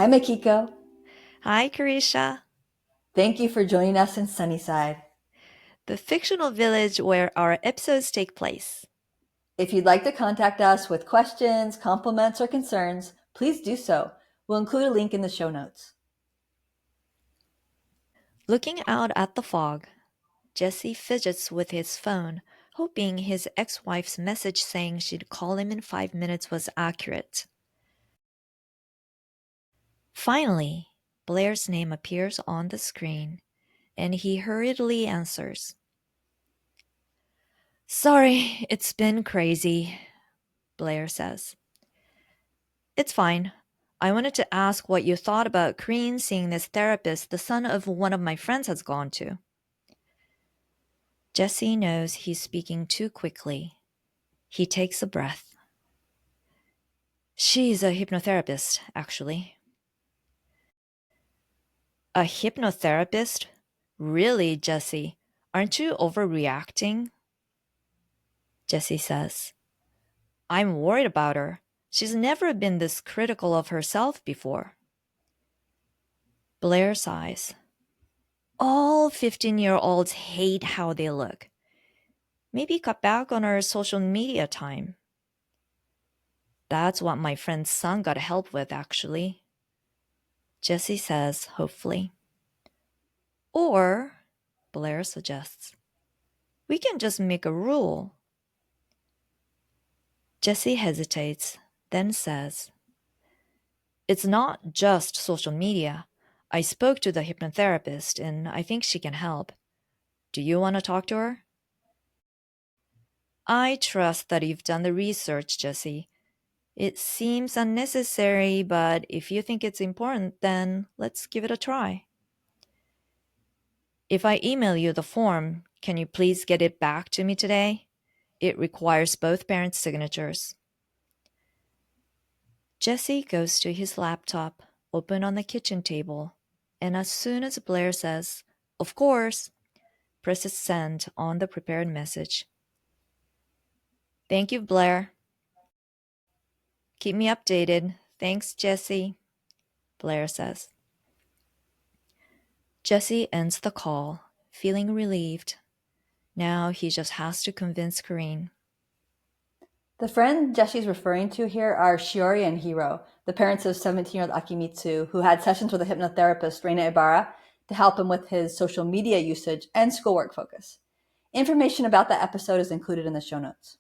Hi, Makiko. Hi, Karisha. Thank you for joining us in Sunnyside. The fictional village where our episodes take place. If you'd like to contact us with questions, compliments, or concerns, please do so. We'll include a link in the show notes. Looking out at the fog, Jesse fidgets with his phone, hoping his ex-wife's message saying she'd call him in 5 minutes was accurate. Finally, Blair's name appears on the screen, and he hurriedly answers. Sorry, it's been crazy, Blair says. It's fine. I wanted to ask what you thought about Carene seeing this therapist the son of one of my friends has gone to. Jesse knows he's speaking too quickly. He takes a breath. She's a hypnotherapist, actually. A hypnotherapist? Really, Jesse? Aren't you overreacting? Jesse says. I'm worried about her. She's never been this critical of herself before. Blair sighs. All 15-year-olds hate how they look. Maybe cut back on her social media time. That's what my friend's son got help with, actually. Jesse says, hopefully. Or, Blair suggests, we can just make a rule. Jesse hesitates, then says, it's not just social media. I spoke to the hypnotherapist and I think she can help. Do you want to talk to her? I trust that you've done the research, Jesse. It seems unnecessary, but if you think it's important, then let's give it a try. If I email you the form, can you please get it back to me today? It requires both parents' signatures. Jesse goes to his laptop, open on the kitchen table, and as soon as Blair says, of course, presses send on the prepared message. Thank you, Blair. Keep me updated. Thanks, Jesse, Blair says. Jesse ends the call, feeling relieved. Now he just has to convince Carene. The friend Jesse's referring to here are Shiori and Hiro, the parents of 17-year-old Akimitsu, who had sessions with a hypnotherapist, Carene Neibaur, to help him with his social media usage and schoolwork focus. Information about that episode is included in the show notes.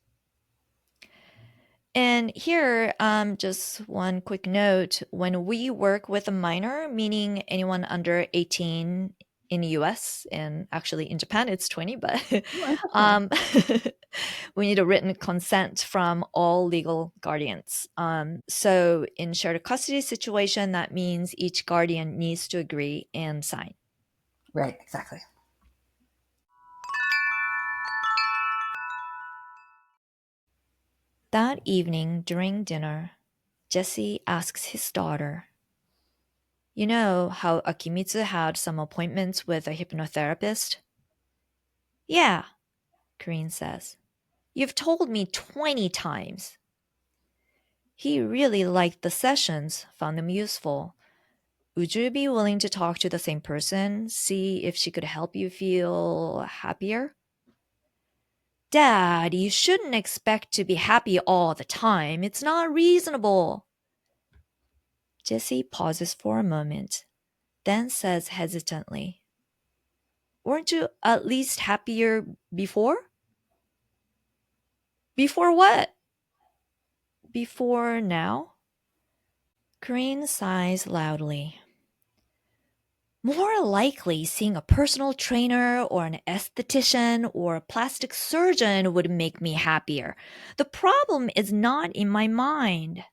And here, just one quick note. When we work with a minor, meaning anyone under 18 in the US, and actually in Japan it's 20, but Oh, interesting. we need a written consent from all legal guardians. So in shared custody situation, that means each guardian needs to agree and sign. Right, exactly. That evening during dinner, Jesse asks his daughter, you know how Akimitsu had some appointments with a hypnotherapist? Yeah, Carene says. You've told me 20 times. He really liked the sessions, found them useful. Would you be willing to talk to the same person, see if she could help you feel happier? Dad, you shouldn't expect to be happy all the time. It's not reasonable. Jesse pauses for a moment, then says hesitantly, weren't you at least happier before? Before what? Before now? Carene sighs loudly. More likely, seeing a personal trainer or an esthetician or a plastic surgeon would make me happier. The problem is not in my mind.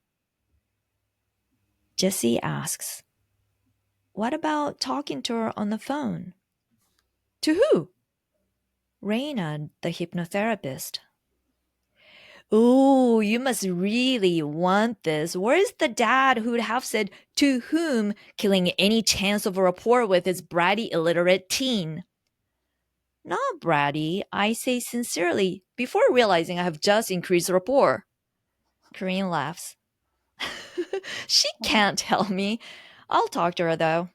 Jesse asks, what about talking to her on the phone? To who? Raina, the hypnotherapist. Oh, you must really want this. Where's the dad who'd have said, to whom, killing any chance of a rapport with his bratty illiterate teen? Not bratty, I say sincerely, before realizing I have just increased rapport. Carene laughs. She can't tell me. I'll talk to her though.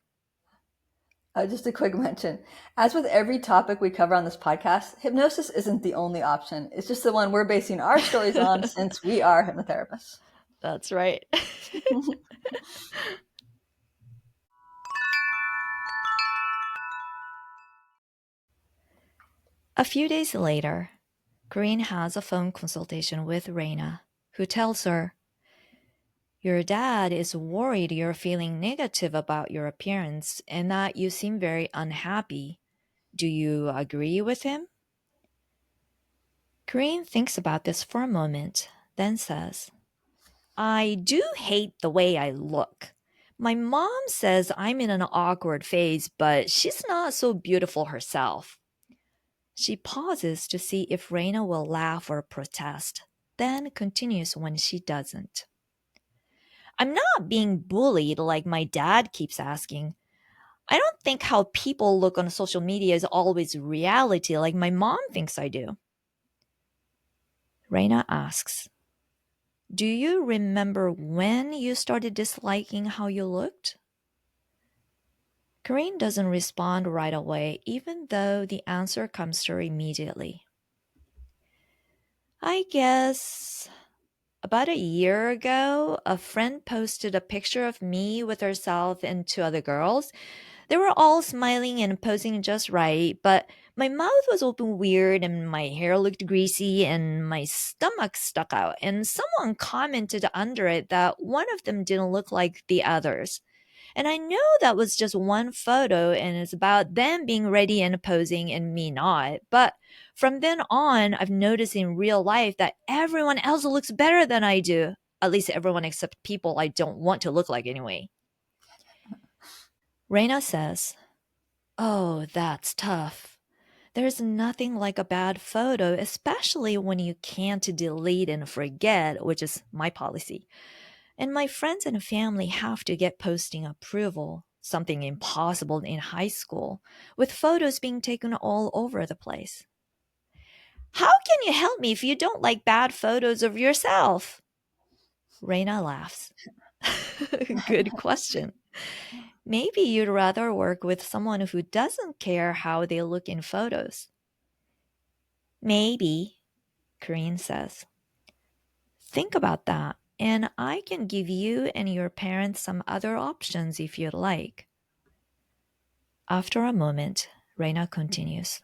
Just a quick mention. As with every topic we cover on this podcast, hypnosis isn't the only option. It's just the one we're basing our stories on since we are hypnotherapists. That's right. A few days later, Green has a phone consultation with Reina, who tells her, your dad is worried you're feeling negative about your appearance and that you seem very unhappy. Do you agree with him? Green thinks about this for a moment, then says, I do hate the way I look. My mom says I'm in an awkward phase, but she's not so beautiful herself. She pauses to see if Reina will laugh or protest, then continues when she doesn't. I'm not being bullied like my dad keeps asking. I don't think how people look on social media is always reality like my mom thinks I do. Reina asks, do you remember when you started disliking how you looked? Karine doesn't respond right away, even though the answer comes to her immediately. I guess about a year ago, a friend posted a picture of me with herself and two other girls. They were all smiling and posing just right, but my mouth was open weird and my hair looked greasy and my stomach stuck out. And someone commented under it that one of them didn't look like the others. And I know that was just one photo and it's about them being ready and posing and me not. But from then on, I've noticed in real life that everyone else looks better than I do. At least everyone except people I don't want to look like anyway. Reina says, oh, that's tough. There's nothing like a bad photo, especially when you can't delete and forget, which is my policy. And my friends and family have to get posting approval, something impossible in high school, with photos being taken all over the place. How can you help me if you don't like bad photos of yourself? Reina laughs. Good question. Maybe you'd rather work with someone who doesn't care how they look in photos. Maybe, Karine says. Think about that, and I can give you and your parents some other options if you'd like. After a moment, Reina continues.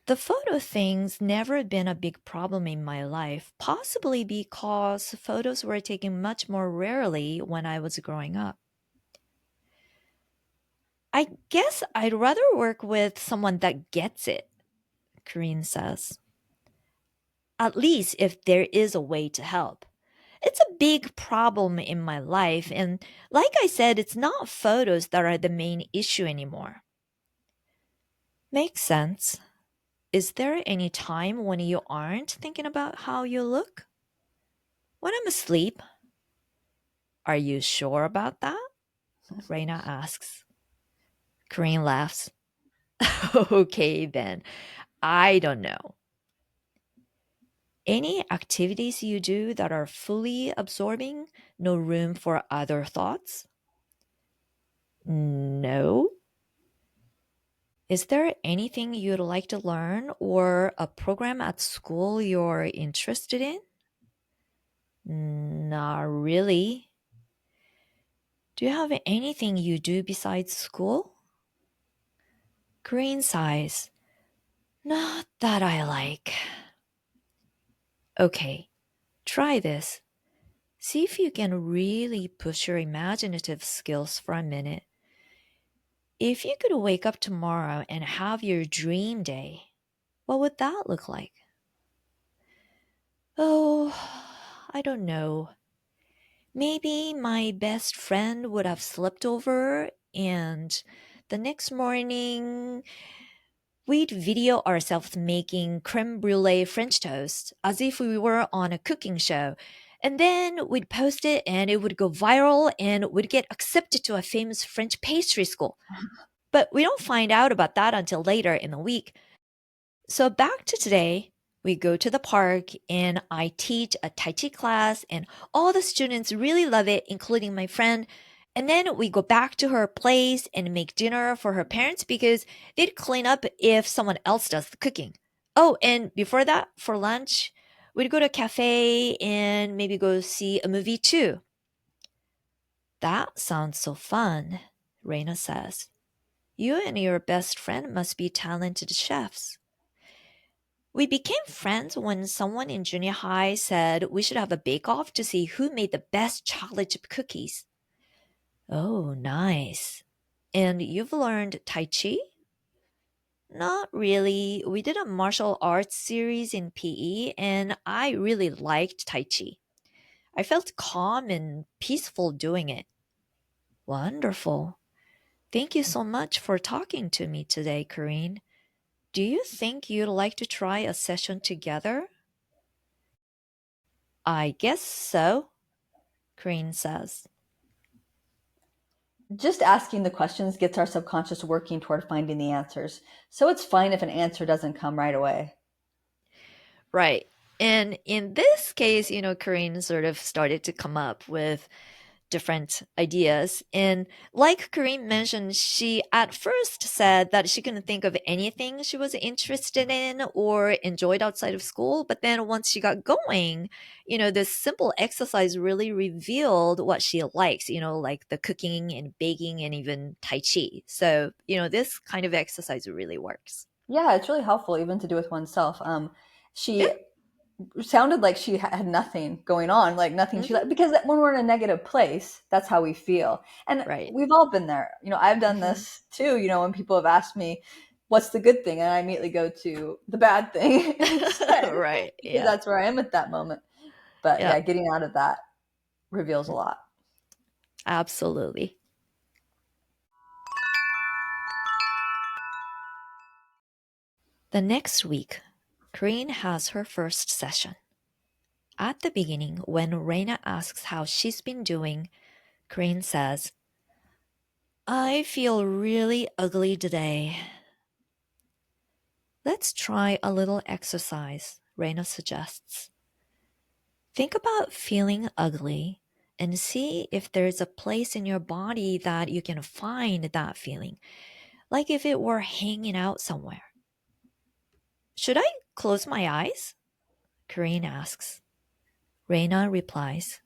The photo thing's never been a big problem in my life, possibly because photos were taken much more rarely when I was growing up. I guess I'd rather work with someone that gets it, Karine says. At least if there is a way to help. It's a big problem in my life, and like I said, it's not photos that are the main issue anymore. Makes sense. Is there any time when you aren't thinking about how you look? When I'm asleep. Are you sure about that? Reina asks. Karine laughs. Okay, then. I don't know. Any activities you do that are fully absorbing, no room for other thoughts? No. Is there anything you'd like to learn or a program at school you're interested in? Not really. Do you have anything you do besides school? Green sighs. Not that I like. Okay, try this. See if you can really push your imaginative skills for a minute. If you could wake up tomorrow and have your dream day, what would that look like? Oh, I don't know. Maybe my best friend would have slept over and the next morning we'd video ourselves making creme brulee French toast as if we were on a cooking show. And then we'd post it and it would go viral and would get accepted to a famous French pastry school. But we don't find out about that until later in the week. So back to today, we go to the park and I teach a Tai Chi class and all the students really love it, including my friend. And then we go back to her place and make dinner for her parents because they'd clean up if someone else does the cooking. Oh, and before that, for lunch, we'd go to a cafe and maybe go see a movie too. That sounds so fun, Reina says. You and your best friend must be talented chefs. We became friends when someone in junior high said we should have a bake off to see who made the best chocolate chip cookies. Oh, nice. And you've learned Tai Chi? Not really. We did a martial arts series in PE and I really liked Tai Chi. I felt calm and peaceful doing it. Wonderful. Thank you so much for talking to me today, Karine. Do you think you'd like to try a session together? I guess so, Karine says. Just asking the questions gets our subconscious working toward finding the answers. So it's fine if an answer doesn't come right away. Right. And in this case, Karine sort of started to come up with different ideas. And like Kareem mentioned, she at first said that she couldn't think of anything she was interested in or enjoyed outside of school. But then once she got going, this simple exercise really revealed what she likes, like the cooking and baking and even Tai Chi. So, this kind of exercise really works. Yeah, it's really helpful even to do with oneself. Yeah. She sounded like she had nothing going on, like nothing she Hmm. like, because when we're in a negative place, that's how we feel. And Right. we've all been there. I've done Hmm. this too, when people have asked me, what's the good thing? And I immediately go to the bad thing instead Right. because Yeah. that's where I am at that moment. But Yeah. yeah, getting out of that reveals a lot. Absolutely. The next week, Corinne has her first session. At the beginning, when Reina asks how she's been doing, Corinne says, I feel really ugly today. Let's try a little exercise, Reina suggests. Think about feeling ugly and see if there's a place in your body that you can find that feeling, like if it were hanging out somewhere. Should I close my eyes? Corinne asks. Reina replies,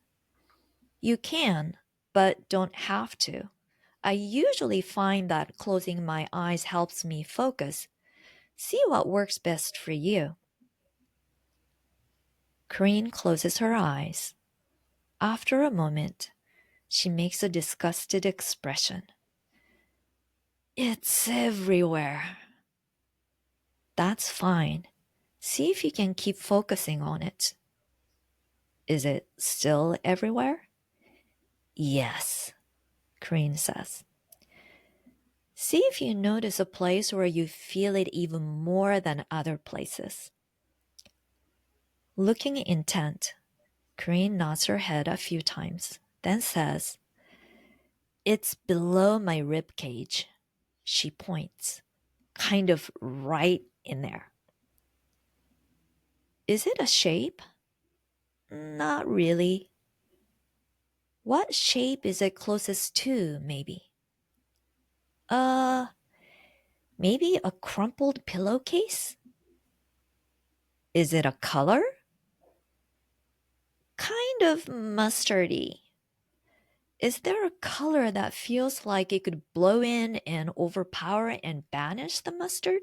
You can, but don't have to. I usually find that closing my eyes helps me focus. See what works best for you. Corinne closes her eyes. After a moment, she makes a disgusted expression. It's everywhere. That's fine. See if you can keep focusing on it. Is it still everywhere? Yes, Corinne says. See if you notice a place where you feel it even more than other places. Looking intent, Corinne nods her head a few times, then says, It's below my rib cage. She points, kind of right in there. Is it a shape? Not really. What shape is it closest to, maybe? Uh, maybe a crumpled pillowcase? Is it a color? Kind of mustardy. Is there a color that feels like it could blow in and overpower and banish the mustard?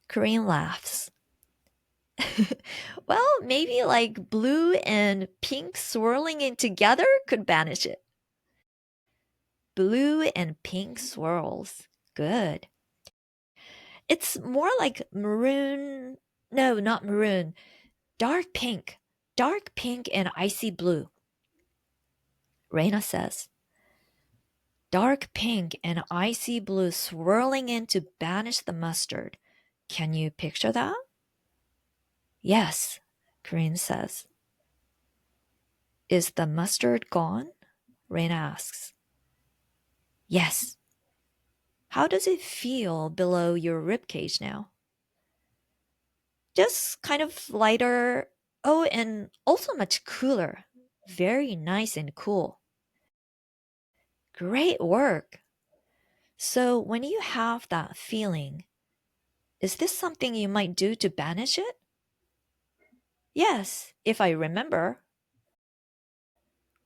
Corinne laughs. Well, maybe like blue and pink swirling in together could banish it. Blue and pink swirls. Good. It's more like maroon. No, not maroon. Dark pink. Dark pink and icy blue. Reina says. Dark pink and icy blue swirling in to banish the mustard. Can you picture that? Yes, Corinne says. Is the mustard gone? Reina asks. Yes. How does it feel below your ribcage now? Just kind of lighter. Oh, and also much cooler. Very nice and cool. Great work. So, when you have that feeling, is this something you might do to banish it? Yes, if I remember.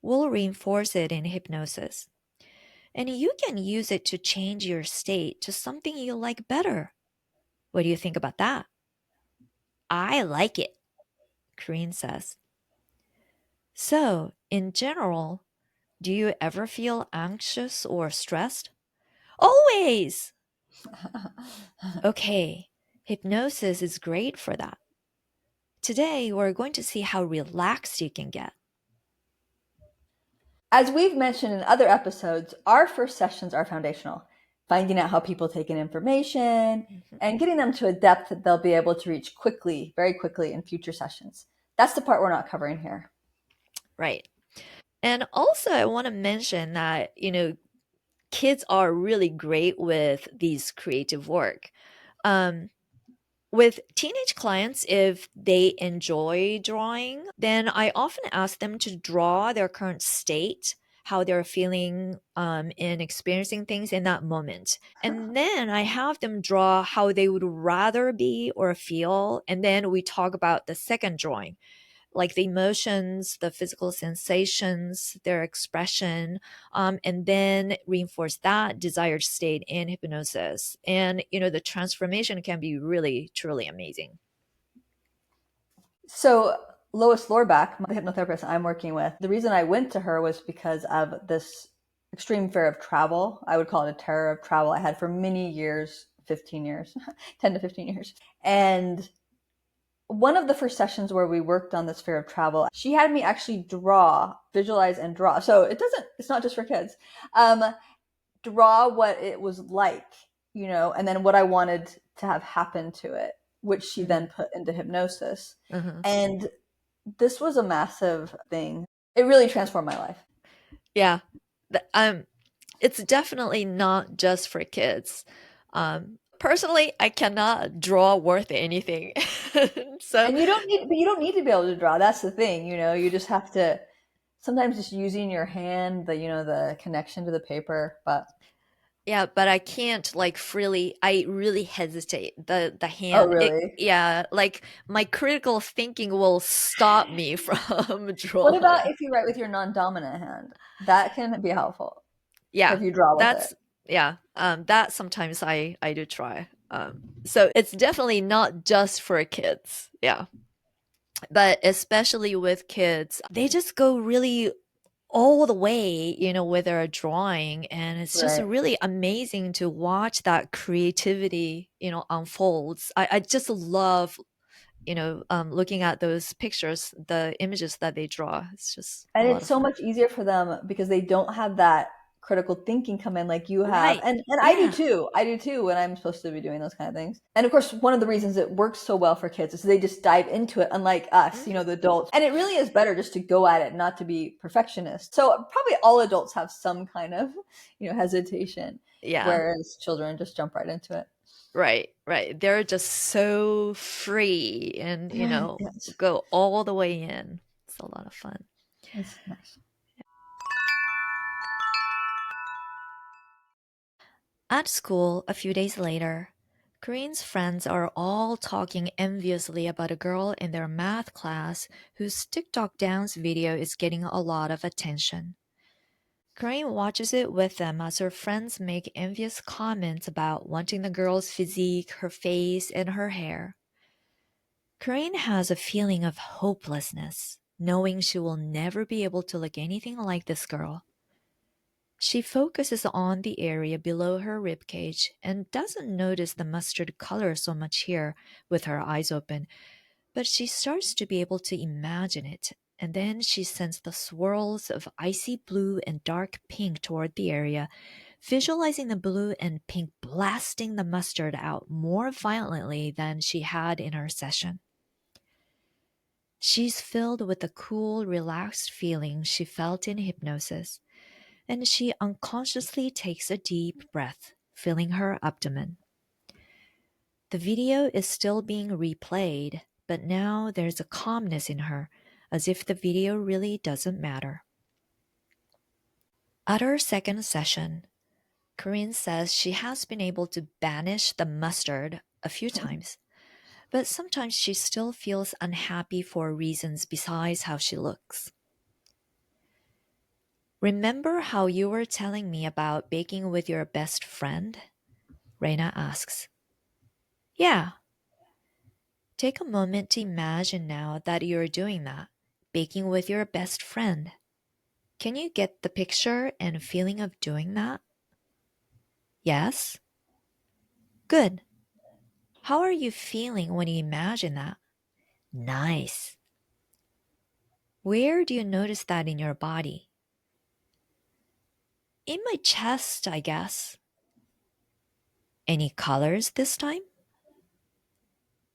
We'll reinforce it in hypnosis. And you can use it to change your state to something you like better. What do you think about that? I like it, Kareen says. So, in general, do you ever feel anxious or stressed? Always! Okay, hypnosis is great for that. Today, we're going to see how relaxed you can get. As we've mentioned in other episodes, our first sessions are foundational, finding out how people take in information Mhm. and getting them to a depth that they'll be able to reach quickly, very quickly in future sessions. That's the part we're not covering here. Right. And also, I want to mention that, kids are really great with these creative work. Um, with teenage clients, if they enjoy drawing, then I often ask them to draw their current state, how they're feeling in experiencing things in that moment. And then I have them draw how they would rather be or feel. And then we talk about the second drawing, like the emotions, the physical sensations, their expression, and then reinforce that desired state in hypnosis. And, the transformation can be really, truly amazing. So, Lois Lorback, the hypnotherapist I'm working with, the reason I went to her was because of this extreme fear of travel. I would call it a terror of travel I had for many years, 15 years, 10 to 15 years. And one of the first sessions where we worked on this fear of travel, she had me actually draw, visualize and draw. So it's not just for kids. Um, Draw what it was like, and then what I wanted to have happen to it, which she Mhm. then put into hypnosis. Uh-huh. And this was a massive thing. It really transformed my life. Yeah. It's definitely not just for kids. Personally, I cannot draw worth anything. So, And you don't need to be able to draw. That's the thing, you just have to sometimes just using your hand, the connection to the paper. But yeah, but I can't like freely. I really hesitate. The oh, hand, really? yeah, like my critical thinking will stop me from What about drawing. if you write with your non-dominant hand? That can be helpful Yeah, if you draw with it. that's yeah. That sometimes I do try. So it's definitely not just for kids. Yeah, but especially with kids, they just go really all the way, with their drawing. And it's just Right. really amazing to watch that creativity, unfolds. I just love, looking at those pictures, the images that they draw. It's just a And lot it's of so fun. much easier for them because they don't have that critical thinking come in like you have. Right. And I do Yeah. too. I do too when I'm supposed to be doing those kind of things. And of course, one of the reasons it works so well for kids is they just dive into it, unlike us, Mhm. the adults. And it really is better just to go at it, not to be perfectionist. So probably all adults have some kind of, hesitation, Yeah. whereas children just jump right into it. Right. Right. They're just so free and, Yes. go all the way in. It's a lot of fun. It's nice. At school, a few days later, Corinne's friends are all talking enviously about a girl in their math class whose TikTok dance video is getting a lot of attention. Corinne watches it with them as her friends make envious comments about wanting the girl's physique, her face, and her hair. Corinne has a feeling of hopelessness, knowing she will never be able to look anything like this girl. She focuses on the area below her ribcage and doesn't notice the mustard color so much here with her eyes open, but she starts to be able to imagine it, and then she sends the swirls of icy blue and dark pink toward the area, visualizing the blue and pink blasting the mustard out more violently than she had in her session. She's filled with the cool, relaxed feeling she felt in hypnosis, and she unconsciously takes a deep breath, filling her abdomen. The video is still being replayed, but now there's a calmness in her, as if the video really doesn't matter. At her second session, Carene says she has been able to banish the mustard a few times, but sometimes she still feels unhappy for reasons besides how she looks. Remember how you were telling me about baking with your best friend? Reina asks. Yeah. Take a moment to imagine now that you're doing that, baking with your best friend. Can you get the picture and feeling of doing that? Yes? Good. How are you feeling when you imagine that? Nice. Where do you notice that in your body? In my chest, I guess. Any colors this time?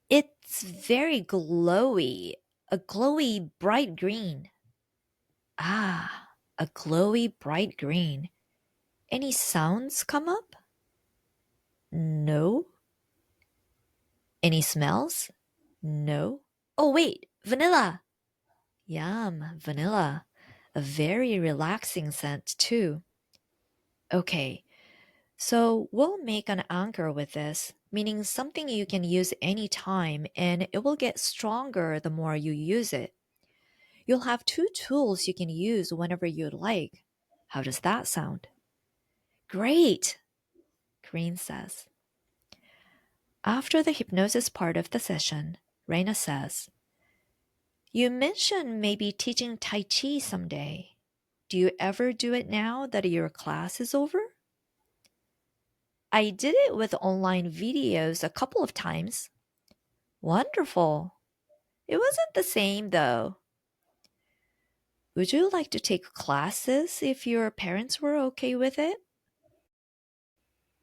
It's very glowy. A glowy bright green. Ah, a glowy bright green. Any sounds come up? No. Any smells? No. Oh, wait, vanilla. Yum, vanilla. A very relaxing scent, too. Okay, so we'll make an anchor with this, meaning something you can use anytime and it will get stronger the more you use it. You'll have two tools you can use whenever you'd like. How does that sound? Great, Green says. After the hypnosis part of the session, Reina says, you mentioned maybe teaching Tai Chi someday. Do you ever do it now that your class is over? I did it with online videos a couple of times. Wonderful. It wasn't the same though. Would you like to take classes if your parents were okay with it?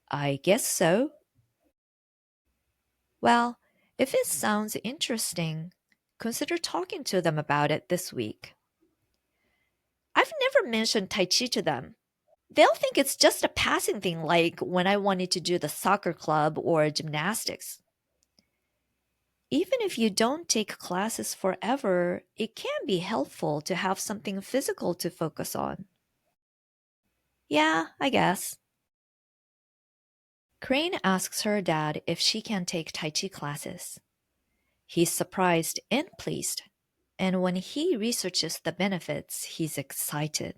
I guess so. Well, if it sounds interesting, consider talking to them about it this week. I've never mentioned Tai Chi to them. They'll think it's just a passing thing, like when I wanted to do the soccer club or gymnastics. Even if you don't take classes forever, it can be helpful to have something physical to focus on. Yeah, I guess. Crane asks her dad if she can take Tai Chi classes. He's surprised and pleased, and when he researches the benefits, he's excited.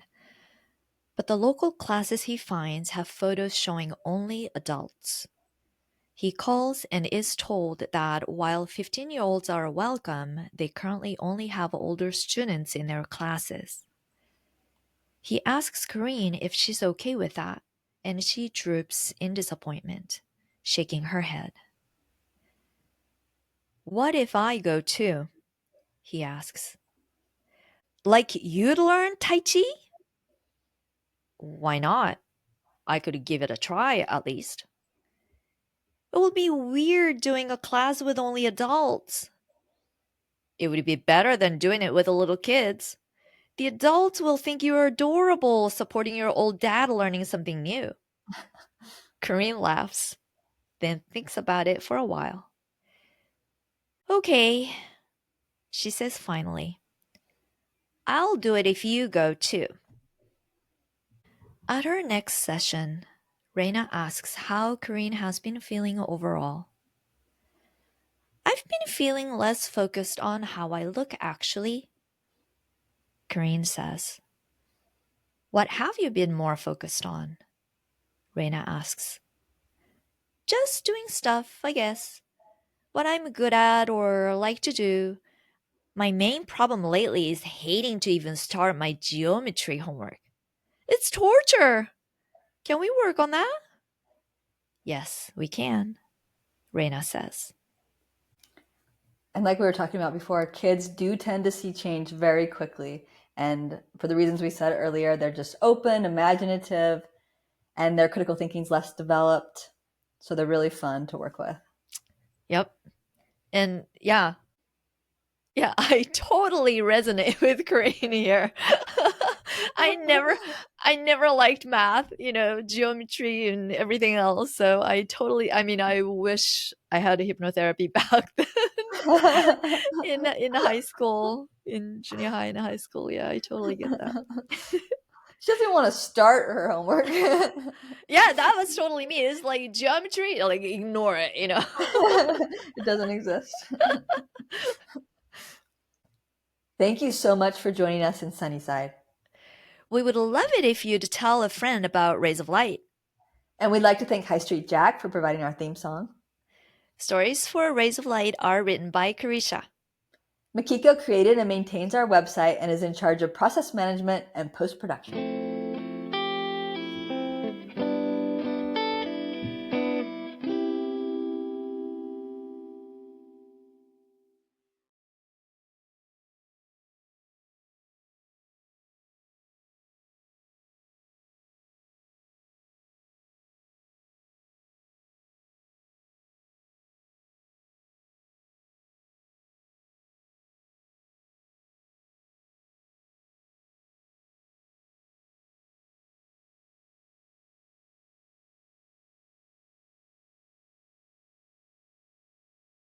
But the local classes he finds have photos showing only adults. He calls and is told that while 15-year-olds are welcome, they currently only have older students in their classes. He asks Carene if she's okay with that, and she droops in disappointment, shaking her head. What if I go too? He asks. Like you'd learn Tai Chi? Why not? I could give it a try at least. It would be weird doing a class with only adults. It would be better than doing it with the little kids. The adults will think you're adorable supporting your old dad learning something new. Karine laughs, then thinks about it for a while. Okay, she says finally. I'll do it if you go too. At her next session, Reina asks how Karine has been feeling overall. I've been feeling less focused on how I look actually, Karine says. What have you been more focused on? Reina asks. Just doing stuff, I guess. What I'm good at or like to do. My main problem lately is hating to even start my geometry homework. It's torture. Can we work on that? Yes, we can, Reina says. And like we were talking about before, kids do tend to see change very quickly. And for the reasons we said earlier, they're just open, imaginative, and their critical thinking's less developed. So they're really fun to work with. Yep. And yeah, I totally resonate with Karine here. I never I never liked math, geometry and everything else. So I wish I had a hypnotherapy back then. In high school, in junior high and high school. Yeah, I totally get that. She doesn't even want to start her homework. Yeah, that was totally me. It's like geometry, like ignore it, you know. It doesn't exist. Thank you so much for joining us in Sunnyside. We would love it if you'd tell a friend about Rays of Light. And we'd like to thank High Street Jack for providing our theme song. Stories for Rays of Light are written by Karisha. Makiko created and maintains our website and is in charge of process management and post-production.